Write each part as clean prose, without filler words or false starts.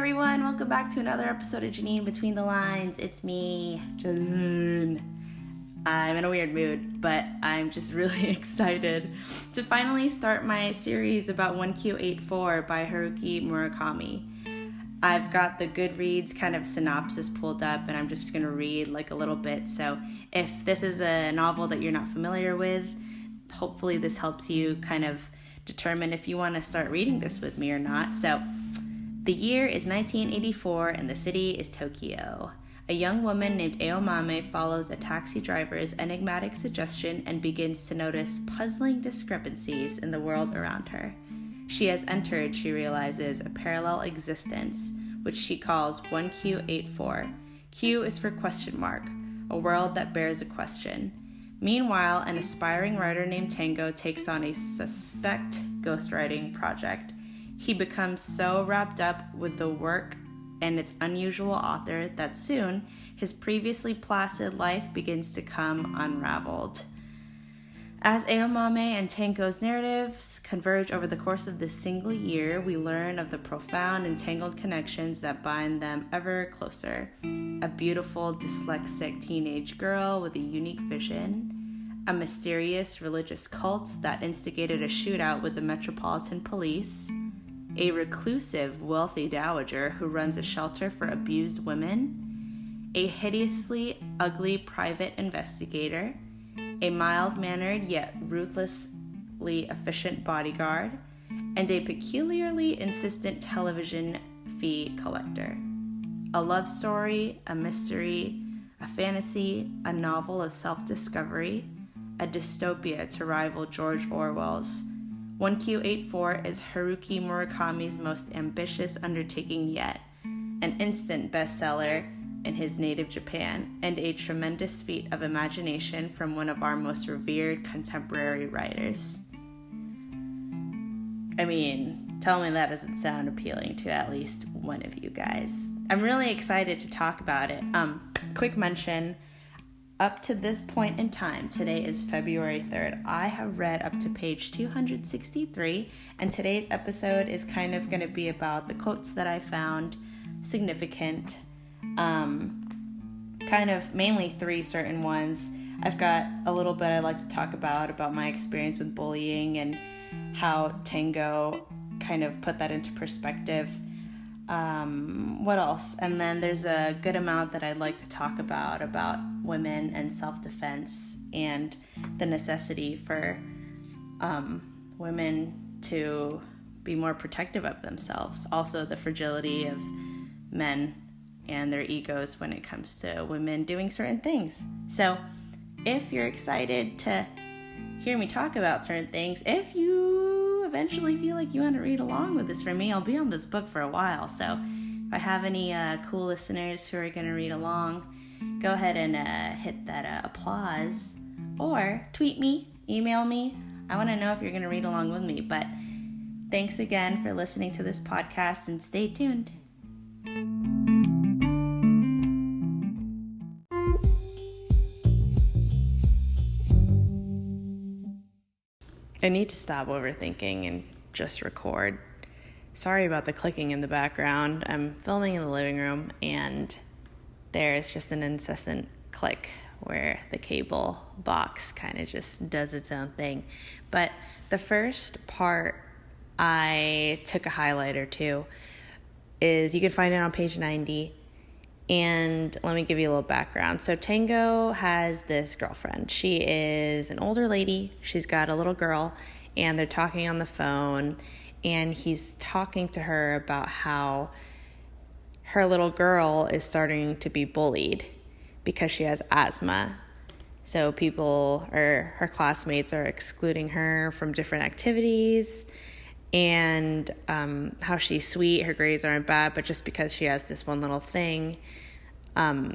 everyone, welcome back to another episode of Janine Between the Lines. It's me, Janine. I'm in a weird mood, but I'm just really excited to finally start my series about 1Q84 by Haruki Murakami. I've got the Goodreads kind of synopsis pulled up, and I'm just going to read like a little bit. So if this is a novel that you're not familiar with, hopefully this helps you kind of determine if you want to start reading this with me or not. So the year is 1984 and the city is Tokyo. A young woman named Aomame follows a taxi driver's enigmatic suggestion and begins to notice puzzling discrepancies in the world around her. She has entered, she realizes, a parallel existence, which she calls 1Q84. Q is for question mark, a world that bears a question. Meanwhile, an aspiring writer named Tango takes on a suspect ghostwriting project. He becomes so wrapped up with the work and its unusual author that soon his previously placid life begins to come unraveled. As Aomame and Tango's narratives converge over the course of this single year, we learn of the profound and tangled connections that bind them ever closer. A beautiful, dyslexic teenage girl with a unique vision, a mysterious religious cult that instigated a shootout with the Metropolitan Police, a reclusive, wealthy dowager who runs a shelter for abused women, a hideously ugly private investigator, a mild-mannered yet ruthlessly efficient bodyguard, and a peculiarly insistent television fee collector. A love story, a mystery, a fantasy, a novel of self-discovery, a dystopia to rival George Orwell's. 1Q84 is Haruki Murakami's most ambitious undertaking yet, an instant bestseller in his native Japan, and a tremendous feat of imagination from one of our most revered contemporary writers. I mean, tell me that doesn't sound appealing to at least one of you guys. I'm really excited to talk about it. Quick mention, up to this point in time, today is February 3rd, I have read up to page 263, and today's episode is kind of going to be about the quotes that I found significant, kind of mainly three certain ones. I've got a little bit I'd like to talk about my experience with bullying and how Tango kind of put that into perspective. What else? And then there's a good amount that I'd like to talk about women and self-defense and the necessity for women to be more protective of themselves. Also the fragility of men and their egos when it comes to women doing certain things. So if you're excited to hear me talk about certain things, if you eventually feel like you want to read along with this for me, I'll be on this book for a while. So if I have any cool listeners who are going to read along, go ahead and hit that applause, or tweet me, email me. I want to know if you're going to read along with me. But thanks again for listening to this podcast, and stay tuned. I need to stop overthinking and just record. Sorry about the clicking in the background. I'm filming in the living room, and there's just an incessant click where the cable box kind of just does its own thing. But the first part I took a highlighter to is, you can find it on page 90. And let me give you a little background. So Tango has this girlfriend. She is an older lady. She's got a little girl, and they're talking on the phone, and he's talking to her about how her little girl is starting to be bullied because she has asthma. So people, or her classmates, are excluding her from different activities, and how she's sweet, her grades aren't bad, but just because she has this one little thing,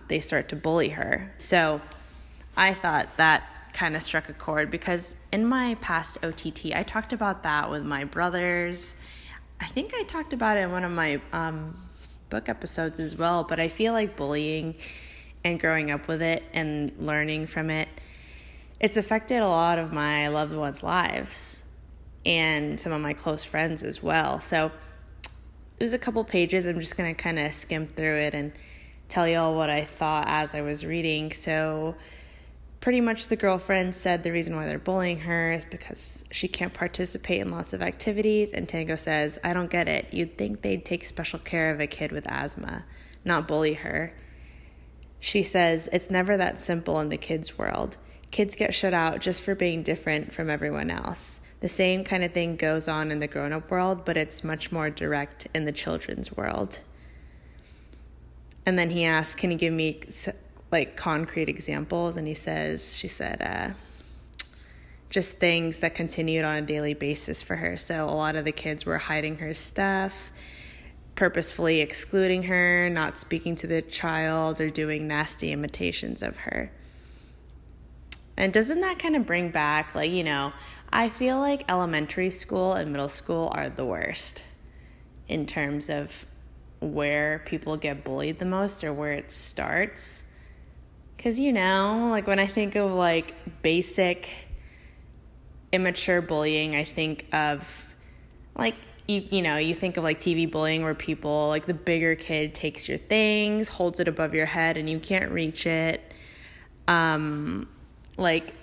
they start to bully her. So I thought that kind of struck a chord, because in my past OTT, I talked about that with my brothers. I think I talked about it in one of my book episodes as well, but I feel like bullying and growing up with it and learning from it, it's affected a lot of my loved ones' lives and some of my close friends as well. So was a couple pages. I'm just going to kind of skim through it and tell y'all what I thought as I was reading. So pretty much the girlfriend said the reason why they're bullying her is because she can't participate in lots of activities. And Tango says, I don't get it. You'd think they'd take special care of a kid with asthma, not bully her. She says, it's never that simple in the kids' world. Kids get shut out just for being different from everyone else. The same kind of thing goes on in the grown-up world, but it's much more direct in the children's world. And then he asks, can you give me like concrete examples? And she said, just things that continued on a daily basis for her. So a lot of the kids were hiding her stuff, purposefully excluding her, not speaking to the child, or doing nasty imitations of her. And doesn't that kind of bring back, like, you know, I feel like elementary school and middle school are the worst in terms of where people get bullied the most or where it starts. Because, you know, like when I think of like basic immature bullying, I think of like, you think of like TV bullying where people, like the bigger kid takes your things, holds it above your head and you can't reach it. Like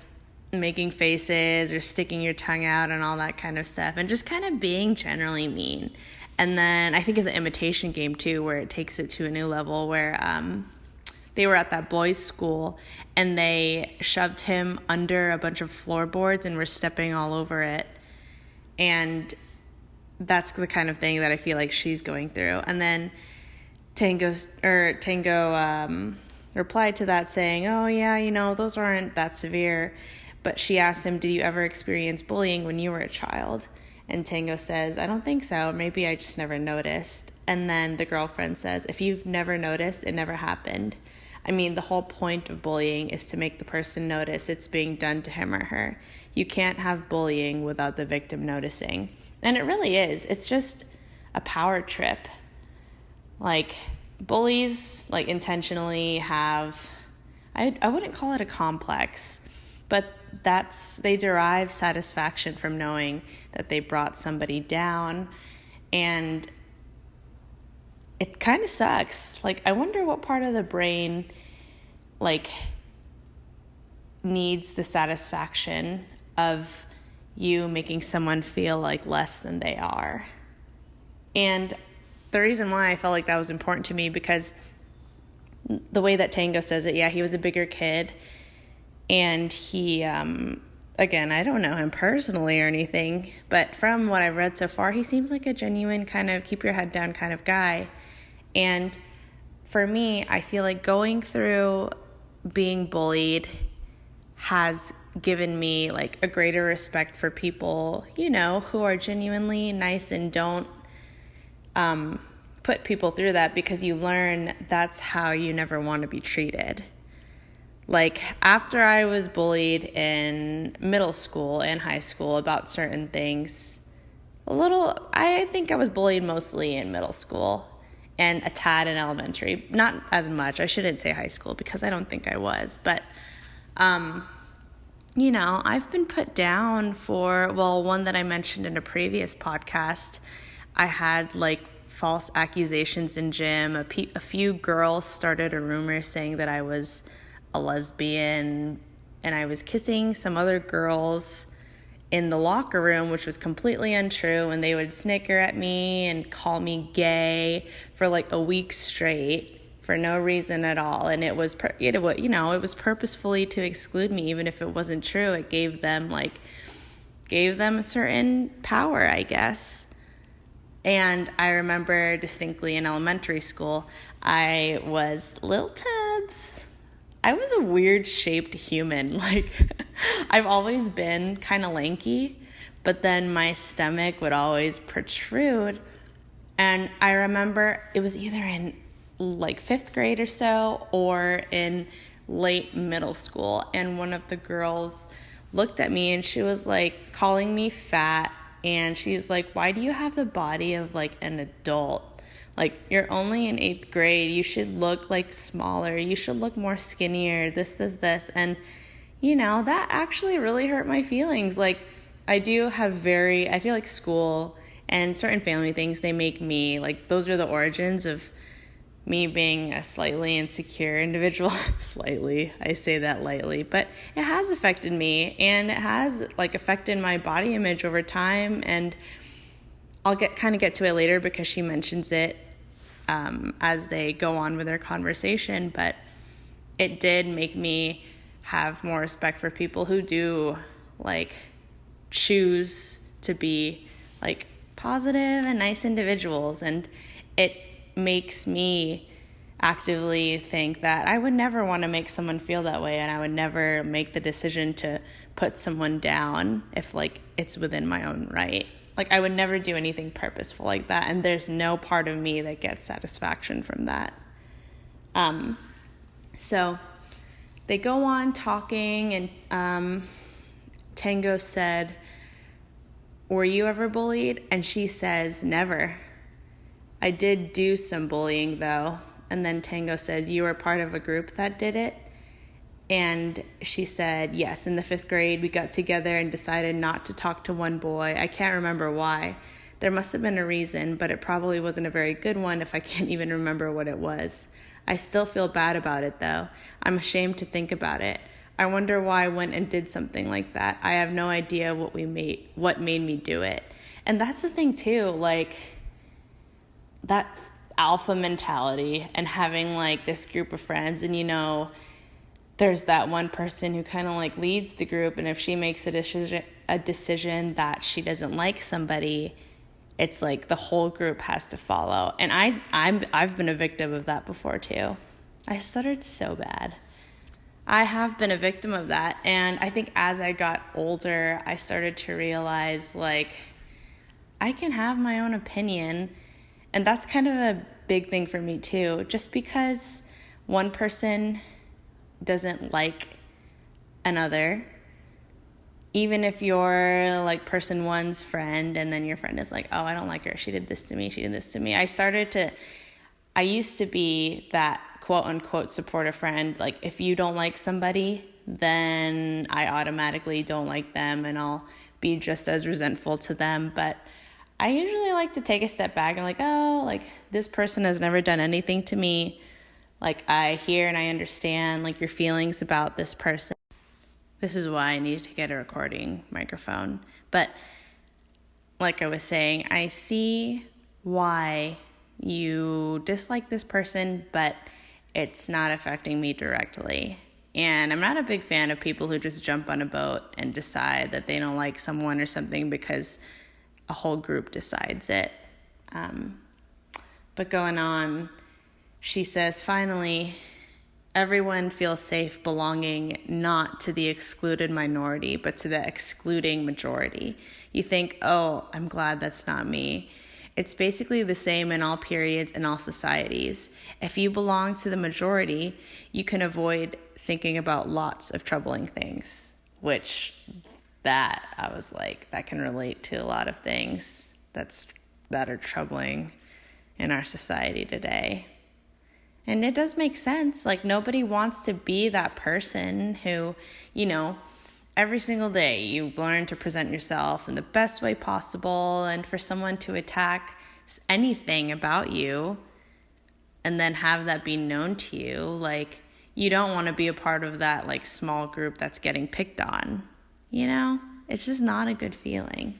making faces or sticking your tongue out and all that kind of stuff, and just kind of being generally mean. And then I think of the imitation game too, where it takes it to a new level, where they were at that boys' school and they shoved him under a bunch of floorboards and were stepping all over it. And that's the kind of thing that I feel like she's going through. And then Tango replied to that saying, oh yeah, you know, those aren't that severe. But she asked him, did you ever experience bullying when you were a child? And Tango says, I don't think so. Maybe I just never noticed. And then the girlfriend says, if you've never noticed, it never happened. I mean, the whole point of bullying is to make the person notice it's being done to him or her. You can't have bullying without the victim noticing. And it really is. It's just a power trip. Like, bullies, like, intentionally have, I wouldn't call it a complex, but they derive satisfaction from knowing that they brought somebody down, and it kind of sucks. Like, I wonder what part of the brain, like, needs the satisfaction of you making someone feel like less than they are. And the reason why I felt like that was important to me, because the way that Tango says it, yeah, he was a bigger kid, and he, again, I don't know him personally or anything, but from what I've read so far, he seems like a genuine kind of keep your head down kind of guy. And for me, I feel like going through being bullied has given me like a greater respect for people, you know, who are genuinely nice and don't put people through that, because you learn that's how you never want to be treated. Like, after I was bullied in middle school and high school about certain things, I think I was bullied mostly in middle school and a tad in elementary. Not as much. I shouldn't say high school because I don't think I was. But, you know, I've been put down for, well, one that I mentioned in a previous podcast. I had, like, false accusations in gym. A few girls started a rumor saying that I was a lesbian and I was kissing some other girls in the locker room, which was completely untrue, and they would snicker at me and call me gay for like a week straight for no reason at all. And it was purposefully to exclude me, even if it wasn't true. It gave them a certain power, I guess. And I remember distinctly in elementary school, I was Lil Tubs. I was a weird shaped human. Like, I've always been kind of lanky, but then my stomach would always protrude. And I remember it was either in like 5th grade or so or in late middle school. And one of the girls looked at me and she was like calling me fat. And she's like, why do you have the body of like an adult? Like, you're only in 8th grade. You should look like smaller. You should look more skinnier, this. And, you know, that actually really hurt my feelings. Like, I feel like school And certain family things, they make me, like, those are the origins of me being a slightly insecure individual. Slightly, I say that lightly, but it has affected me, and it has, like, affected my body image over time. And I'll get to it later because she mentions it as they go on with their conversation. But it did make me have more respect for people who do, like, choose to be, like, positive and nice individuals. And it makes me actively think that I would never want to make someone feel that way, and I would never make the decision to put someone down if, like, it's within my own right. Like, I would never do anything purposeful like that, and there's no part of me that gets satisfaction from that. So they go on talking, and Tango said, "Were you ever bullied?" And she says, "Never. I did do some bullying, though." And then Tango says, "You were part of a group that did it?" And she said, "Yes, in the 5th grade, we got together and decided not to talk to one boy. I can't remember why. There must have been a reason, but it probably wasn't a very good one if I can't even remember what it was. I still feel bad about it, though. I'm ashamed to think about it. I wonder why I went and did something like that. I have no idea what made me do it." And that's the thing, too, like, that alpha mentality and having, like, this group of friends, and, you know, there's that one person who kind of, like, leads the group, and if she makes a decision that she doesn't like somebody, it's like the whole group has to follow. And I've been a victim of that before too. I stuttered so bad. I have been a victim of that, and I think as I got older, I started to realize, like, I can have my own opinion. And that's kind of a big thing for me too. Just because one person doesn't like another, even if you're, like, person one's friend, and then your friend is like, "Oh, I don't like her. She did this to me. I used to be that quote unquote supportive friend. Like, if you don't like somebody, then I automatically don't like them, and I'll be just as resentful to them. But I usually like to take a step back and, like, oh, like, this person has never done anything to me. Like, I hear and I understand, like, your feelings about this person. This is why I need to get a recording microphone. But like I was saying, I see why you dislike this person, but it's not affecting me directly. And I'm not a big fan of people who just jump on a boat and decide that they don't like someone or something because a whole group decides it. But going on, she says, "Finally, everyone feels safe belonging not to the excluded minority, but to the excluding majority. You think, oh, I'm glad that's not me. It's basically the same in all periods and all societies. If you belong to the majority, you can avoid thinking about lots of troubling things," which I was like, that can relate to a lot of things that are troubling in our society today. And it does make sense. Like, nobody wants to be that person who, you know, every single day you learn to present yourself in the best way possible, and for someone to attack anything about you and then have that be known to you, like, you don't want to be a part of that, like, small group that's getting picked on, you know? It's just not a good feeling.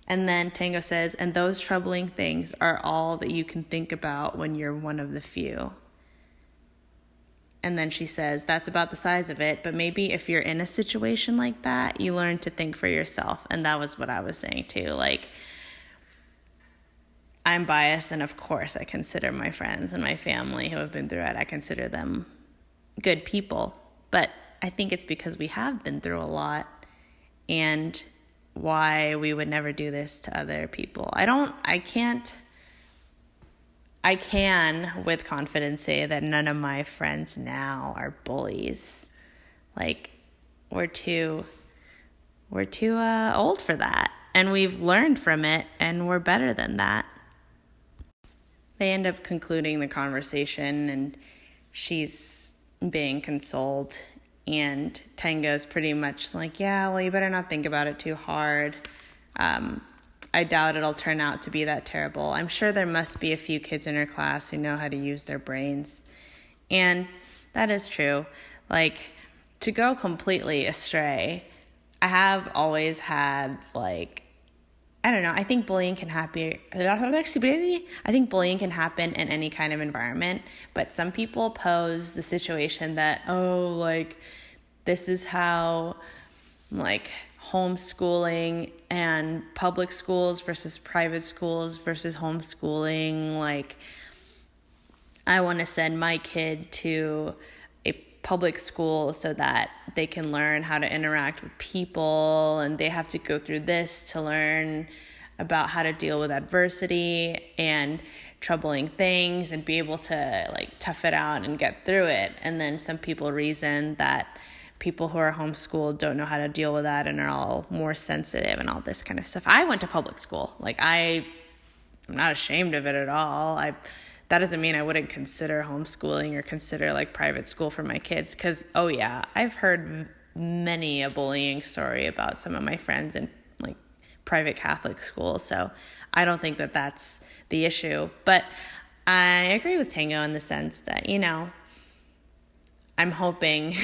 And then Tango says, "And those troubling things are all that you can think about when you're one of the few." And then she says, "That's about the size of it, but maybe if you're in a situation like that, you learn to think for yourself." And that was what I was saying too. Like, I'm biased, and of course I consider my friends and my family who have been through it, I consider them good people. But I think it's because we have been through a lot, and why we would never do this to other people. I can with confidence say that none of my friends now are bullies. Like, we're too old for that, and we've learned from it, and we're better than that. They end up concluding the conversation, and she's being consoled, and Tango's pretty much like, "Yeah, well, you better not think about it too hard. I doubt it'll turn out to be that terrible. I'm sure there must be a few kids in her class who know how to use their brains. And that is true. Like, to go completely astray, I have always had, like, I don't know, I think bullying can happen. I think bullying can happen in any kind of environment, but some people pose the situation that, oh, like, this is how, like, homeschooling and public schools versus private schools versus homeschooling, like, I want to send my kid to a public school so that they can learn how to interact with people, and they have to go through this to learn about how to deal with adversity and troubling things and be able to, like, tough it out and get through it. And then some people reason that people who are homeschooled don't know how to deal with that and are all more sensitive and all this kind of stuff. I went to public school. Like, I'm not ashamed of it at all. That doesn't mean I wouldn't consider homeschooling or consider, like, private school for my kids. Because, oh yeah, I've heard many a bullying story about some of my friends in, like, private Catholic schools. So I don't think that that's the issue. But I agree with Tango in the sense that, you know, I'm hoping,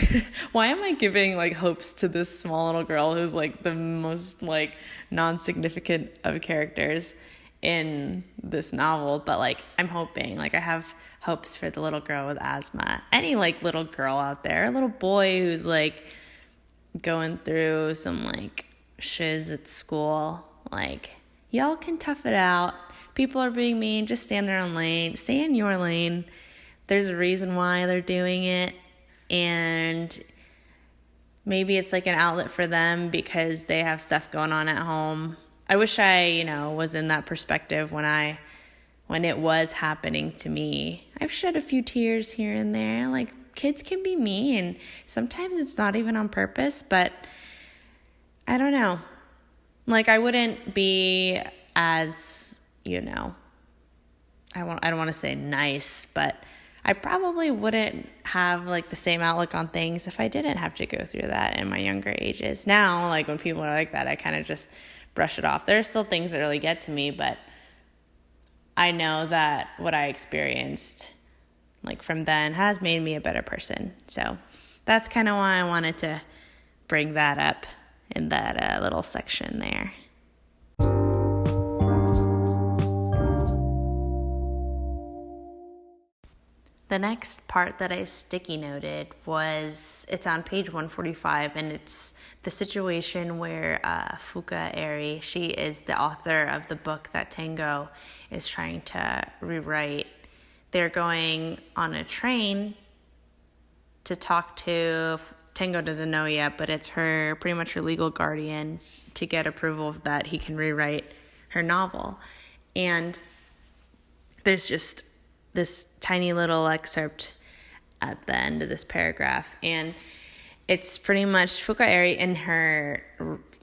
why am I giving, like, hopes to this small little girl who's, like, the most, like, non-significant of characters in this novel? But, like, I'm hoping, like, I have hopes for the little girl with asthma. Any, like, little girl out there, a little boy who's, like, going through some, like, shiz at school, like, y'all can tough it out. People are being mean, just stay in their own lane, stay in your lane. There's a reason why they're doing it. And maybe it's like an outlet for them because they have stuff going on at home. I wish I, you know, was in that perspective when it was happening to me. I've shed a few tears here and there. Like, kids can be mean. Sometimes it's not even on purpose, but I don't know. Like, I wouldn't be as, you know, I don't want to say nice, but I probably wouldn't have, like, the same outlook on things if I didn't have to go through that in my younger ages. Now, like, when people are like that, I kind of just brush it off. There are still things that really get to me, but I know that what I experienced, like, from then has made me a better person. So that's kind of why I wanted to bring that up in that little section there. The next part that I sticky noted it's on page 145, and it's the situation where Fuka Eri, she is the author of the book that Tango is trying to rewrite. They're going on a train to talk to, Tango doesn't know yet, but it's pretty much her legal guardian, to get approval that he can rewrite her novel. And there's just this tiny little excerpt at the end of this paragraph, and it's pretty much Fuka Eri in her,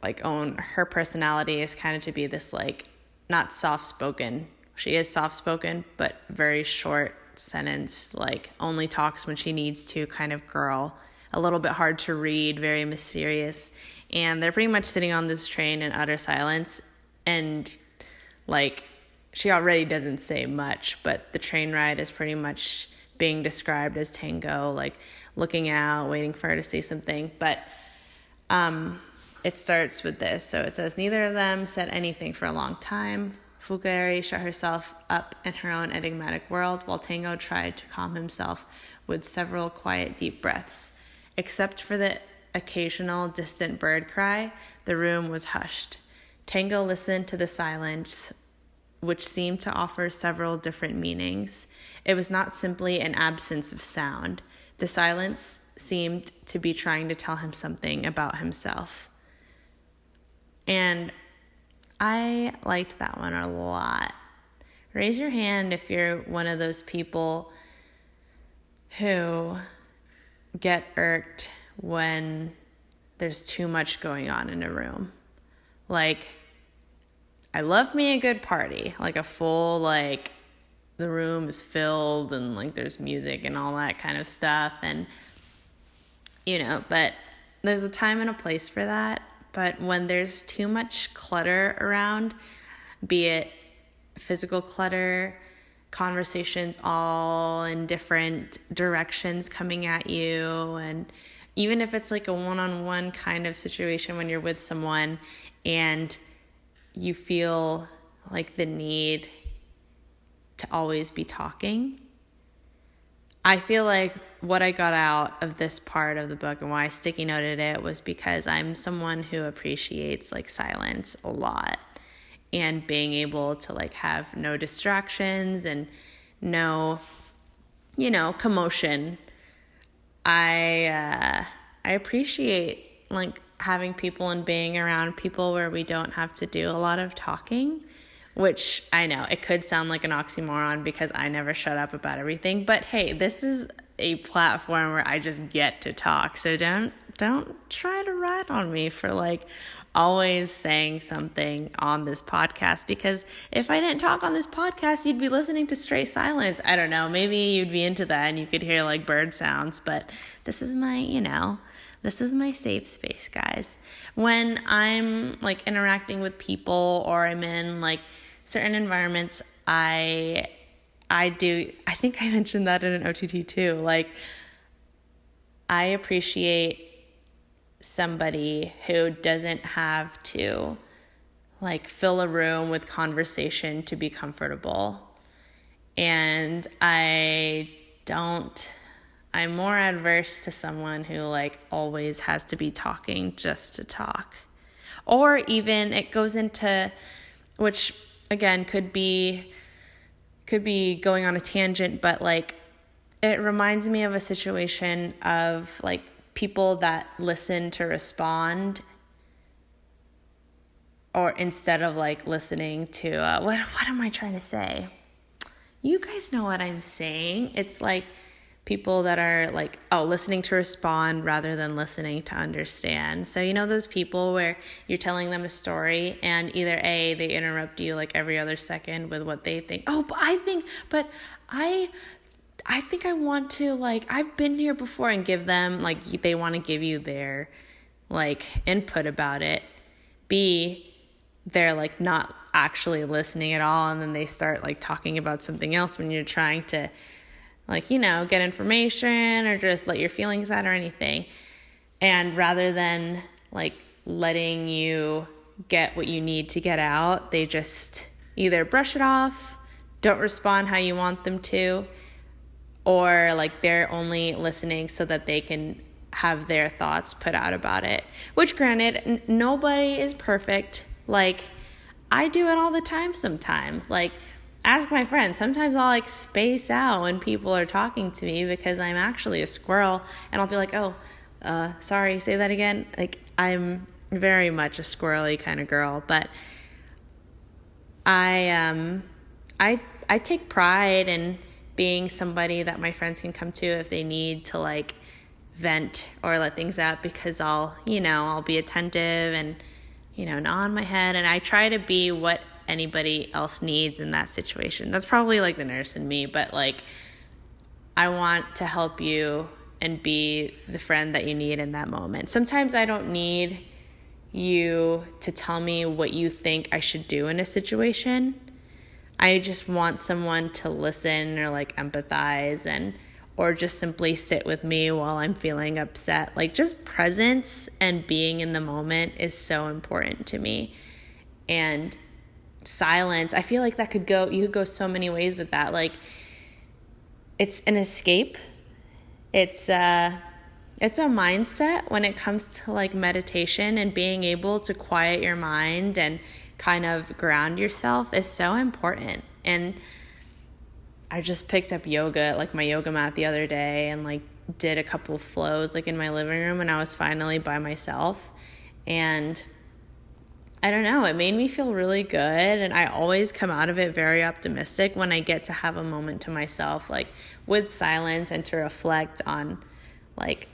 like, her personality is kind of to be this, like, not soft-spoken. She is soft-spoken, but very short sentence, like, only talks when she needs to kind of girl. A little bit hard to read, very mysterious. And they're pretty much sitting on this train in utter silence, and, like, she already doesn't say much, but the train ride is pretty much being described as Tango, like, looking out, waiting for her to say something. But it starts with this. So it says, neither of them said anything for a long time. Fuka Eri shut herself up in her own enigmatic world, while Tango tried to calm himself with several quiet, deep breaths. Except for the occasional distant bird cry, the room was hushed. Tango listened to the silence, which seemed to offer several different meanings. It was not simply an absence of sound. The silence seemed to be trying to tell him something about himself. And I liked that one a lot. Raise your hand if you're one of those people who get irked when there's too much going on in a room. Like, I love me a good party, like a full, like, the room is filled and, like, there's music and all that kind of stuff, and, you know, but there's a time and a place for that. But when there's too much clutter around, be it physical clutter, conversations all in different directions coming at you, and even if it's like a one-on-one kind of situation when you're with someone and you feel like the need to always be talking. I feel like what I got out of this part of the book and why I sticky noted it was because I'm someone who appreciates like silence a lot, and being able to like have no distractions and no, commotion. I appreciate like having people and being around people where we don't have to do a lot of talking, which I know it could sound like an oxymoron because I never shut up about everything, but hey, this is a platform where I just get to talk. So don't try to ride on me for like always saying something on this podcast, because if I didn't talk on this podcast, you'd be listening to straight silence. I don't know, maybe you'd be into that and you could hear like bird sounds, but this is my, this is my safe space, guys. When I'm like interacting with people or I'm in like certain environments, I think I mentioned that in an OTT too. Like, I appreciate somebody who doesn't have to like fill a room with conversation to be comfortable. And I'm more adverse to someone who like always has to be talking just to talk. Or even it goes into, which again could be going on a tangent, but like it reminds me of a situation of like people that listen to respond, or instead of like listening to what am I trying to say? You guys know what I'm saying. It's like people that are like, listening to respond rather than listening to understand. So those people where you're telling them a story and either A, they interrupt you like every other second with what they think. I think I want to, like, I've been here before, and give them, like, they want to give you their, like, input about it. B, they're, like, not actually listening at all, and then they start, like, talking about something else when you're trying to, like, get information or just let your feelings out or anything. And rather than, like, letting you get what you need to get out, they just either brush it off, don't respond how you want them to, or like they're only listening so that they can have their thoughts put out about it. Which, granted, nobody is perfect. Like, I do it all the time sometimes. Like, ask my friends. Sometimes I'll like space out when people are talking to me because I'm actually a squirrel, and I'll be like, sorry, say that again. Like, I'm very much a squirrely kind of girl, but I take pride in being somebody that my friends can come to if they need to like vent or let things out, because I'll be attentive and, nod my head, and I try to be what anybody else needs in that situation. That's probably like the nurse in me, but like, I want to help you and be the friend that you need in that moment. Sometimes I don't need you to tell me what you think I should do in a situation. I just want someone to listen or like empathize or just simply sit with me while I'm feeling upset. Like, just presence and being in the moment is so important to me. And silence, I feel like you could go so many ways with that. Like, it's an escape. It's a mindset when it comes to like meditation, and being able to quiet your mind and kind of ground yourself is so important. And I just picked up yoga, like my yoga mat the other day, and like did a couple flows like in my living room, and I was finally by myself, and I don't know, it made me feel really good. And I always come out of it very optimistic when I get to have a moment to myself, like with silence, and to reflect on like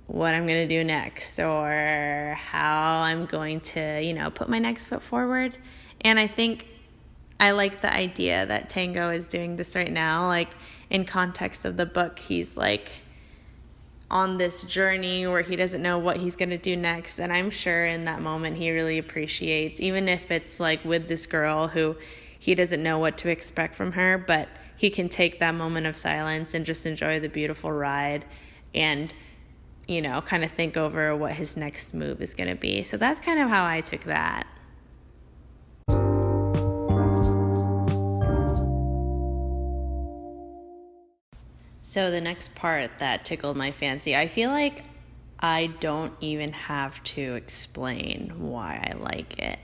what I'm going to do next, or how I'm going to, put my next foot forward. And I think I like the idea that Tango is doing this right now. Like, in context of the book, he's like on this journey where he doesn't know what he's going to do next. And I'm sure in that moment he really appreciates, even if it's like with this girl who he doesn't know what to expect from her, but he can take that moment of silence and just enjoy the beautiful ride and, you know, kind of think over what his next move is going to be. So that's kind of how I took that. So the next part that tickled my fancy, I feel like I don't even have to explain why I like it.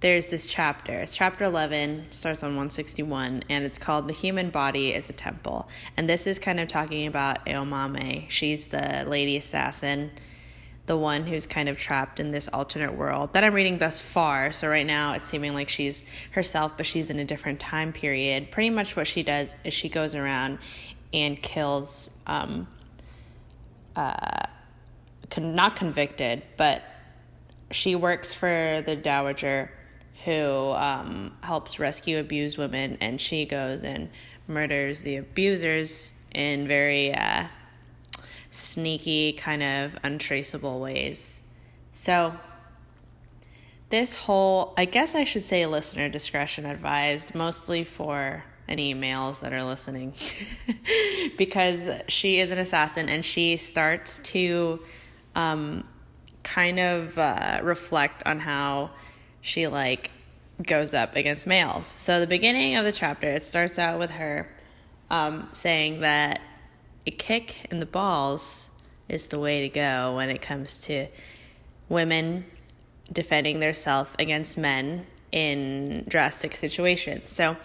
There's this chapter. It's chapter 11, starts on 161, and it's called The Human Body is a Temple. And this is kind of talking about Aomame. She's the lady assassin, the one who's kind of trapped in this alternate world that I'm reading thus far. So right now it's seeming like she's herself, but she's in a different time period. Pretty much what she does is she goes around and kills, not convicted, but she works for the dowager who helps rescue abused women, and she goes and murders the abusers in very sneaky, kind of untraceable ways. So this whole, I guess I should say listener discretion advised, mostly for any males that are listening, because she is an assassin and she starts to kind of reflect on how she goes up against males. So the beginning of the chapter, it starts out with her saying that a kick in the balls is the way to go when it comes to women defending themselves against men in drastic situations. So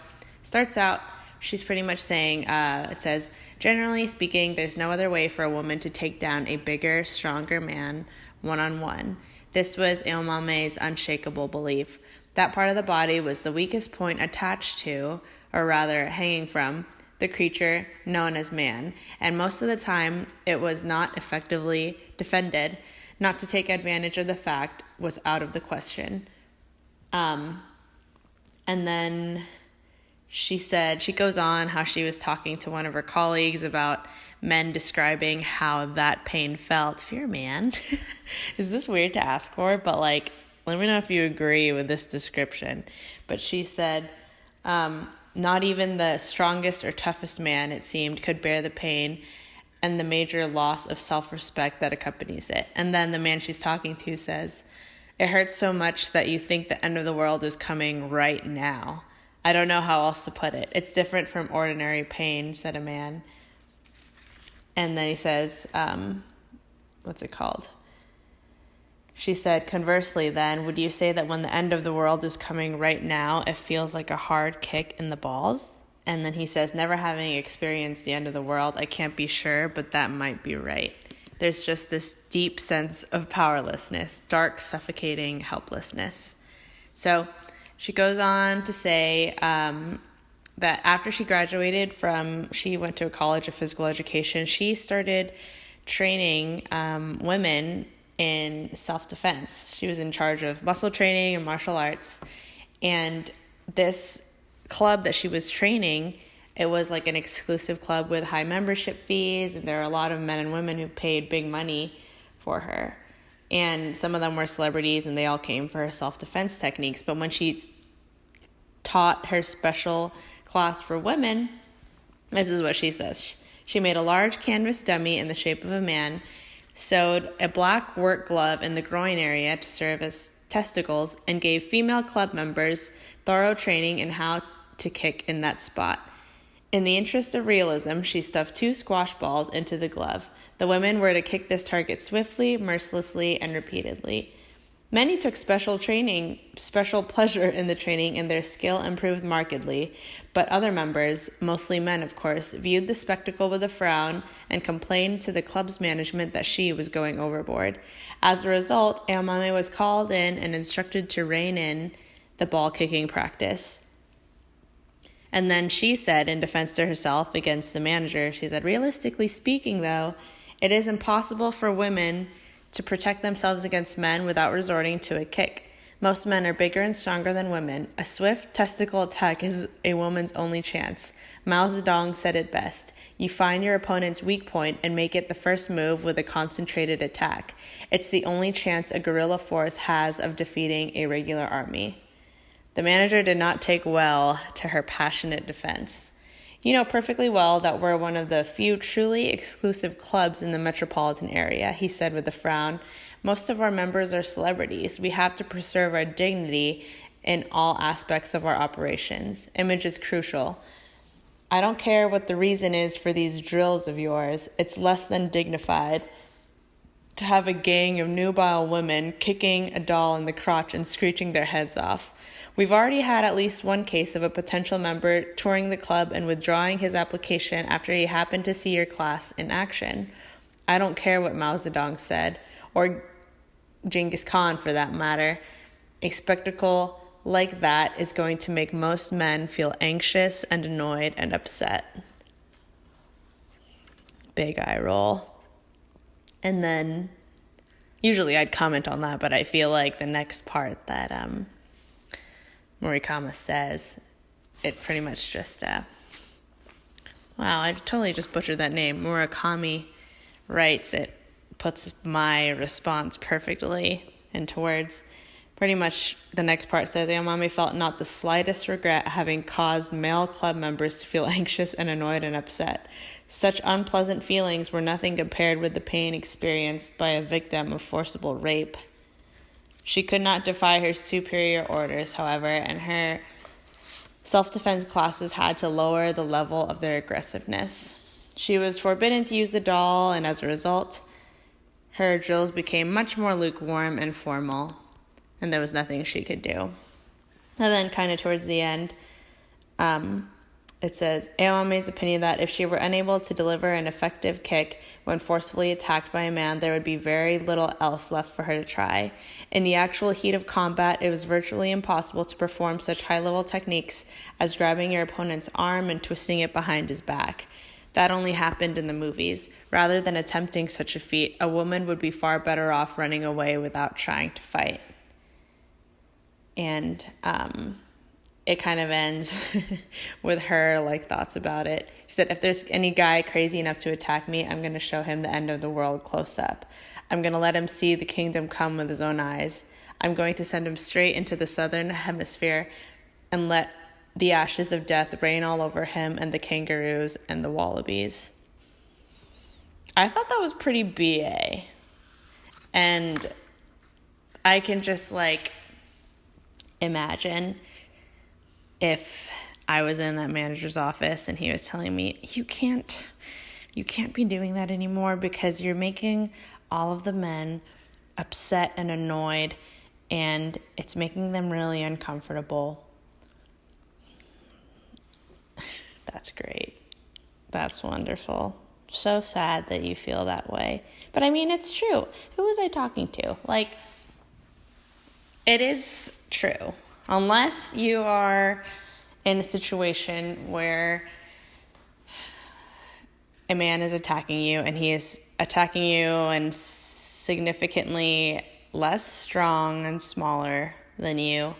starts out, she's pretty much saying, it says, generally speaking, there's no other way for a woman to take down a bigger, stronger man one-on-one. This was Aomame's unshakable belief. That part of the body was the weakest point attached to, or rather hanging from, the creature known as man, and most of the time it was not effectively defended. Not to take advantage of the fact was out of the question. And then she goes on how she was talking to one of her colleagues about men describing how that pain felt. If you're a man, is this weird to ask for? But let me know if you agree with this description. But she said, not even the strongest or toughest man, it seemed, could bear the pain and the major loss of self-respect that accompanies it. And then the man she's talking to says, it hurts so much that you think the end of the world is coming right now. I don't know how else to put it. It's different from ordinary pain, said a man. And then he says, what's it called? She said, conversely then, would you say that when the end of the world is coming right now, it feels like a hard kick in the balls? And then he says, never having experienced the end of the world, I can't be sure, but that might be right. There's just this deep sense of powerlessness, dark, suffocating helplessness. So she goes on to say that after she graduated she went to a college of physical education, she started training women in self-defense. She was in charge of muscle training and martial arts. And this club that she was training, it was like an exclusive club with high membership fees, and there were a lot of men and women who paid big money for her. And some of them were celebrities, and they all came for her self-defense techniques. But when she taught her special class for women, this is what she says. She made a large canvas dummy in the shape of a man, sewed a black work glove in the groin area to serve as testicles, and gave female club members thorough training in how to kick in that spot. In the interest of realism, she stuffed 2 squash balls into the glove. The women were to kick this target swiftly, mercilessly, and repeatedly. Many took special pleasure in the training, and their skill improved markedly, but other members, mostly men of course, viewed the spectacle with a frown and complained to the club's management that she was going overboard. As a result, Aomame was called in and instructed to rein in the ball-kicking practice. And then she said, in defense to herself against the manager, she said, realistically speaking, though, it is impossible for women to protect themselves against men without resorting to a kick. Most men are bigger and stronger than women. A swift testicle attack is a woman's only chance. Mao Zedong said it best. You find your opponent's weak point and make it the first move with a concentrated attack. It's the only chance a guerrilla force has of defeating a regular army. The manager did not take well to her passionate defense. You know perfectly well that we're one of the few truly exclusive clubs in the metropolitan area, he said with a frown. Most of our members are celebrities. We have to preserve our dignity in all aspects of our operations. Image is crucial. I don't care what the reason is for these drills of yours. It's less than dignified to have a gang of nubile women kicking a doll in the crotch and screeching their heads off. We've already had at least one case of a potential member touring the club and withdrawing his application after he happened to see your class in action. I don't care what Mao Zedong said, or Genghis Khan for that matter. A spectacle like that is going to make most men feel anxious and annoyed and upset. Big eye roll. And then, usually I'd comment on that, but I feel like the next part that Murakami says, it pretty much just, wow, I totally just butchered that name. Murakami writes, it puts my response perfectly into words. Pretty much the next part says, Aomami felt not the slightest regret having caused male club members to feel anxious and annoyed and upset. Such unpleasant feelings were nothing compared with the pain experienced by a victim of forcible rape. She could not defy her superior orders, however, and her self-defense classes had to lower the level of their aggressiveness. She was forbidden to use the doll, and as a result, her drills became much more lukewarm and formal, and there was nothing she could do. And then kind of towards the end, it says, Aomame's opinion that if she were unable to deliver an effective kick when forcefully attacked by a man, there would be very little else left for her to try. In the actual heat of combat, it was virtually impossible to perform such high-level techniques as grabbing your opponent's arm and twisting it behind his back. That only happened in the movies. Rather than attempting such a feat, a woman would be far better off running away without trying to fight. And it kind of ends with her thoughts about it. She said, if there's any guy crazy enough to attack me, I'm going to show him the end of the world close up. I'm going to let him see the kingdom come with his own eyes. I'm going to send him straight into the southern hemisphere and let the ashes of death rain all over him and the kangaroos and the wallabies. I thought that was pretty BA. And I can just imagine if I was in that manager's office and he was telling me, you can't be doing that anymore because you're making all of the men upset and annoyed and it's making them really uncomfortable. That's great. That's wonderful. So sad that you feel that way. But I mean, it's true. Who was I talking to? It is true. Unless you are in a situation where a man is attacking you and he is attacking you and significantly less strong and smaller than you,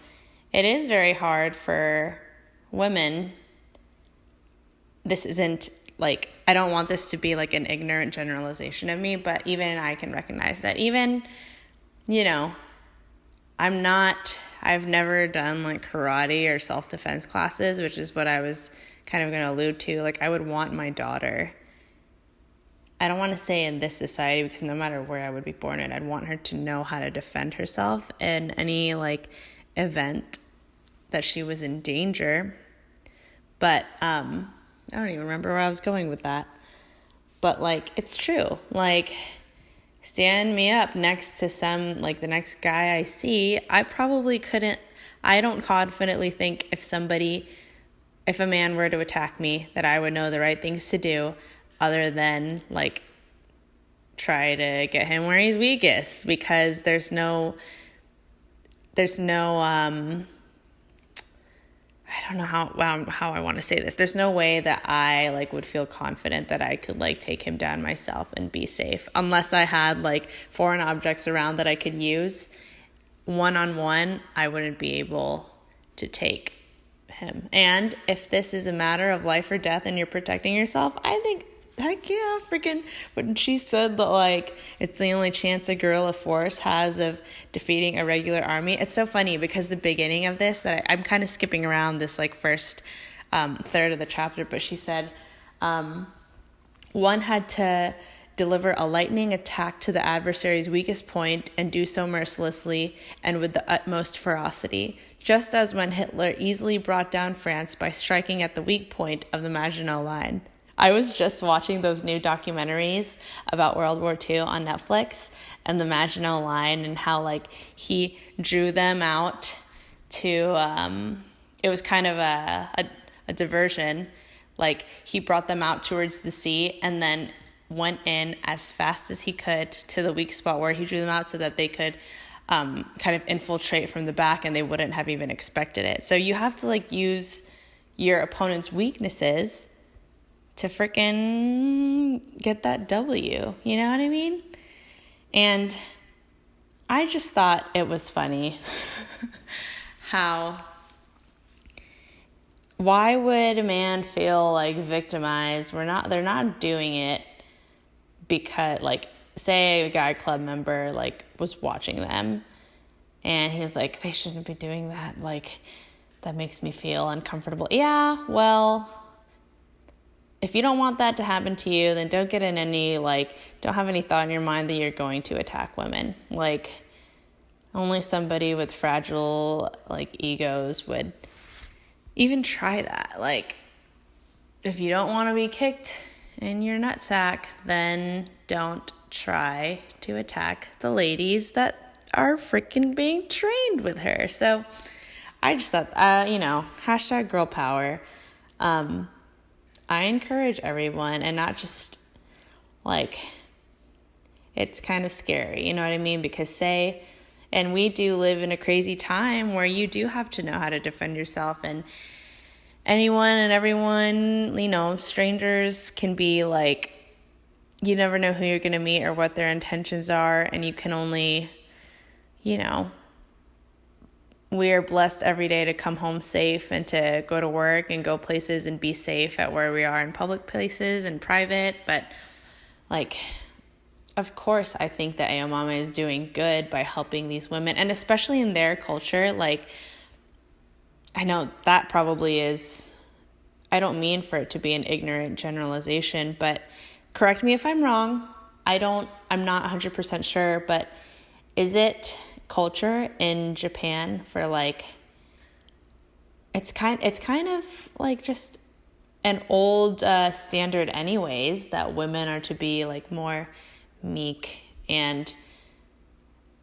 it is very hard for women. This isn't I don't want this to be an ignorant generalization of me, but even I can recognize that. Even, I've never done karate or self-defense classes, which is what I was kind of going to allude to. I would want my daughter, I don't want to say in this society because no matter where I would be born in, I'd want her to know how to defend herself in any event that she was in danger. But I don't even remember where I was going with that. But it's true. Stand me up next to some, the next guy I see, I probably couldn't, I don't confidently think if a man were to attack me, that I would know the right things to do other than, try to get him where he's weakest, because there's no, I don't know how I want to say this. There's no way that I would feel confident that I could take him down myself and be safe unless I had foreign objects around that I could use. one-on-one, I wouldn't be able to take him. And if this is a matter of life or death and you're protecting yourself, I think, heck yeah, freaking, when she said that, like, it's the only chance a guerrilla force has of defeating a regular army. It's so funny because the beginning of this, that I'm kind of skipping around this, like, first third of the chapter, but she said, one had to deliver a lightning attack to the adversary's weakest point and do so mercilessly and with the utmost ferocity, just as when Hitler easily brought down France by striking at the weak point of the Maginot Line. I was just watching those new documentaries about World War II on Netflix and the Maginot Line and how, like, he drew them out to, it was kind of a diversion. Like, he brought them out towards the sea and then went in as fast as he could to the weak spot where he drew them out so that they could kind of infiltrate from the back and they wouldn't have even expected it. So you have to, like, use your opponent's weaknesses to frickin' get that W. You know what I mean? And I just thought it was funny how... Why would a man feel, like, victimized? They're not doing it because, like, say a guy club member, like, was watching them and he was like, they shouldn't be doing that. Like, that makes me feel uncomfortable. Yeah, well, if you don't want that to happen to you, then don't get in any, like, don't have any thought in your mind that you're going to attack women. Like, only somebody with fragile, like, egos would even try that. Like, if you don't want to be kicked in your nutsack, then don't try to attack the ladies that are freaking being trained with her. So I just thought, hashtag girl power. I encourage everyone, and not just, like, it's kind of scary, you know what I mean? Because and we do live in a crazy time where you do have to know how to defend yourself, and anyone and everyone, strangers can be like, you never know who you're going to meet or what their intentions are, and you can only, we are blessed every day to come home safe and to go to work and go places and be safe at where we are in public places and private, but, like, of course, I think that Ayomama is doing good by helping these women, and especially in their culture. Like, I know that probably is, I don't mean for it to be an ignorant generalization, but correct me if I'm wrong. I'm not 100% sure, but is it culture in Japan for, like, it's kind of like just an old standard anyways, that women are to be, like, more meek and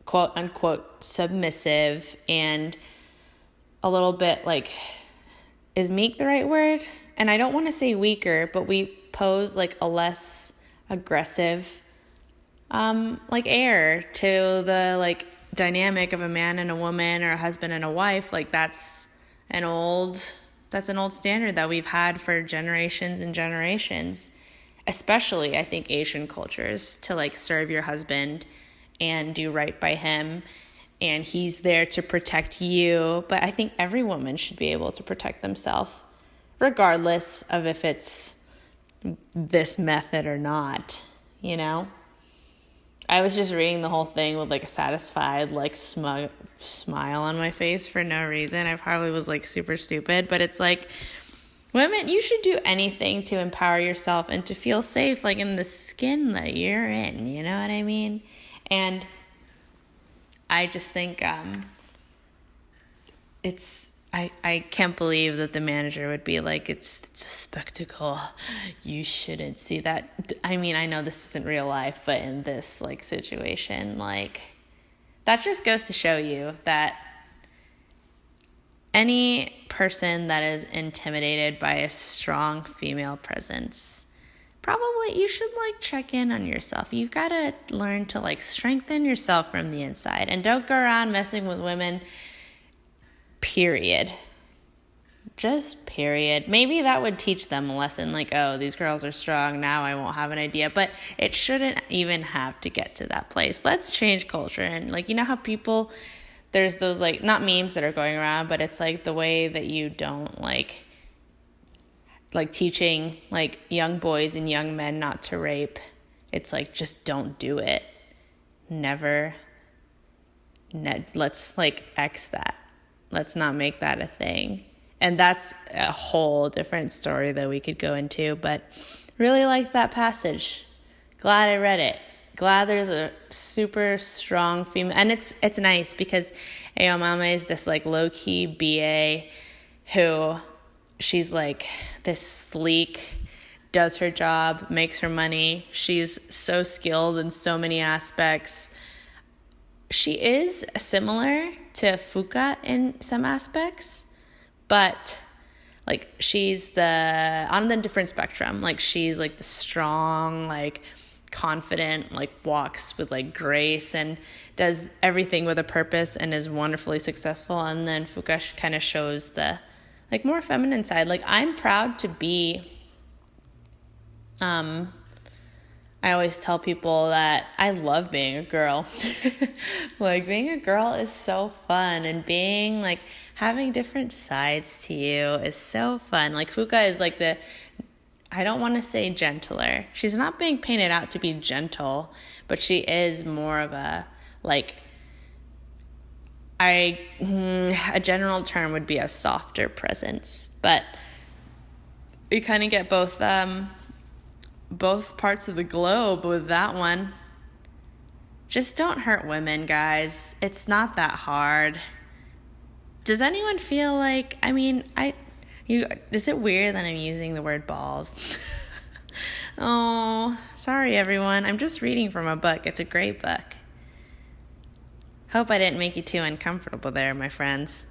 quote unquote submissive and a little bit, like, is meek the right word? And I don't want to say weaker, but we pose, like, a less aggressive like air to the, like, dynamic of a man and a woman or a husband and a wife. Like, that's an old standard that we've had for generations and generations. Especially, I think, Asian cultures, to, like, serve your husband and do right by him, and he's there to protect you. But I think every woman should be able to protect themselves, regardless of if it's this method or not, I was just reading the whole thing with, like, a satisfied, like, smug smile on my face for no reason. I probably was, like, super stupid, but it's like, women, you should do anything to empower yourself and to feel safe, like, in the skin that you're in, you know what I mean? And I just think I can't believe that the manager would be like, it's a spectacle, you shouldn't see that. I mean, I know this isn't real life, but in this, like, situation, like, that just goes to show you that any person that is intimidated by a strong female presence, probably you should, like, check in on yourself. You've got to learn to, like, strengthen yourself from the inside, and don't go around messing with women, period. Just period. Maybe that would teach them a lesson, like, oh, these girls are strong, now I won't have an idea. But it shouldn't even have to get to that place. Let's change culture. And, like, you know how people, there's those, like, not memes that are going around, but it's, like, the way that you don't, like teaching, like, young boys and young men not to rape. It's, like, just don't do it. Never. Let's, like, X that. Let's not make that a thing. And that's a whole different story that we could go into, but really like that passage. Glad I read it. Glad there's a super strong female. And it's nice because Ayo Mama is this, like, low-key BA who she's, like, this sleek, does her job, makes her money. She's so skilled in so many aspects. She is similar to Fuka in some aspects, but, like, she's on the different spectrum. Like, she's, like, the strong, like, confident, like, walks with, like, grace and does everything with a purpose and is wonderfully successful. And then Fuka kind of shows the, like, more feminine side. Like, I'm proud to be, I always tell people that I love being a girl. Like, being a girl is so fun, and being, like, having different sides to you is so fun. Like, Fuka is, like, I don't want to say gentler. She's not being painted out to be gentle, but she is more of a, like, a general term would be a softer presence. But you kind of get both parts of the globe with that one. Just don't hurt women, guys. It's not that hard. Does anyone feel like, I mean, is it weird that I'm using the word balls? Oh, sorry everyone. I'm just reading from a book. It's a great book. Hope I didn't make you too uncomfortable there, my friends.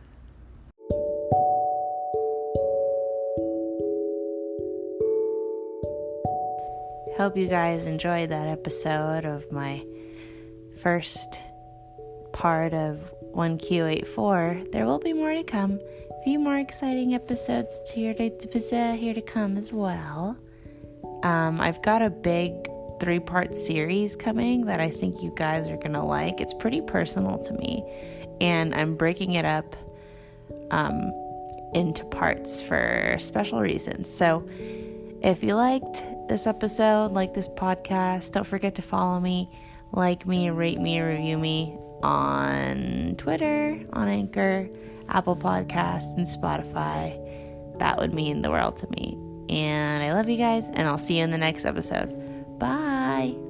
Hope you guys enjoyed that episode of my first part of 1Q84. There will be more to come. A few more exciting episodes here to come as well. I've got a big 3-part series coming that I think you guys are going to like. It's pretty personal to me, and I'm breaking it up into parts for special reasons. So if you liked this episode, like this podcast, don't forget to follow me, like me, rate me, review me on Twitter, on Anchor, Apple Podcasts, and Spotify. That would mean the world to me. And I love you guys, and I'll see you in the next episode. Bye!